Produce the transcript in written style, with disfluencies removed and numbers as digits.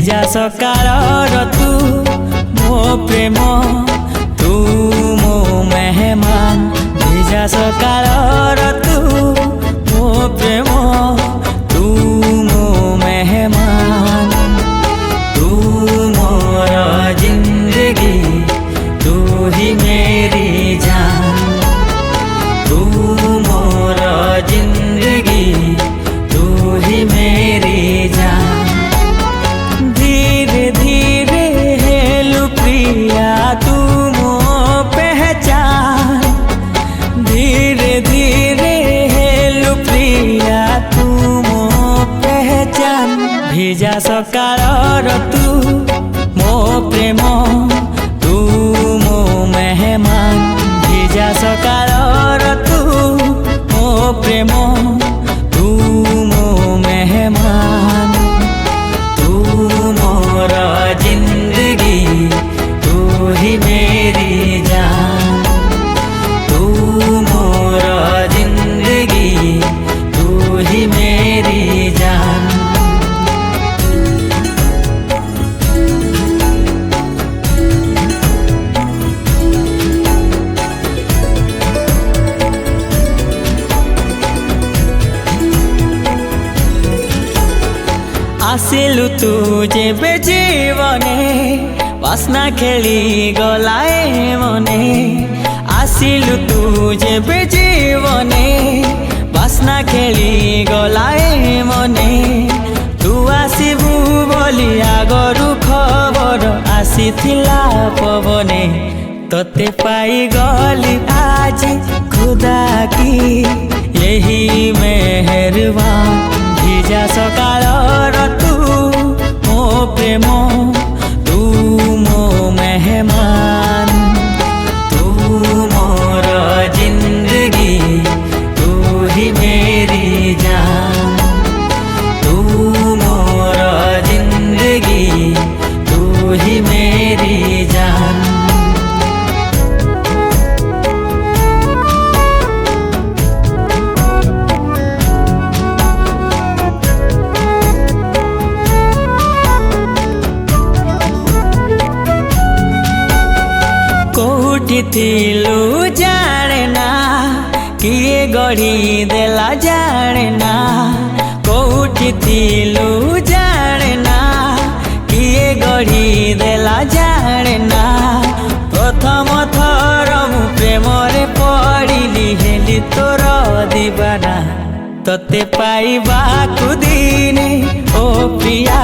ভিজা সকালৰ তু মো প্ৰেম তু মো মেহমান ভিজা সকালৰ তু মো প্ৰেম তু মো মেহমান তু মোর জিন্দগি তু হি মেরি জান তু মোর জিন্দগি তু হি মেরি জান धीरे धीरे हेलु प्रिया तू मो पहचान धीरे धीरे हेलु प्रिया तू मो पहचान ভিজা সকালৰ তু মো প্ৰেম তু মো মেহমান ভিজা সকালৰ তু মো প্ৰেম তু মো মেহমান तू मोर जिंदगी तू ही मेरी जान तू मोर जिंदगी तू ही मेरी जान आसिलु तू जेबे जीवने बासना खेली गलाए मने आसिलु तू जेबे जीवने बासना खेली गलाए मने तू आसिबु बोली आगरु खबर आसिथिला पवने तोते पाई गली आज खुदा की यही मेहरबान ভিজা সকালৰ তু মো প্ৰেম তু মো মেহমান তু মোর জিন্দগি তু হি মেরি জান তু মোর জিন্দগি তু হি মেরি জান कोठी थिलु जाने ना किए गढ़ी देला जाने ना कोठी थिलु जाने ना किए गढ़ी देला जाने ना प्रथम थर मु प्रेमरे पड़िली हेली तोर दीवाना तोते पाइबा कुदिने ओ प्रिया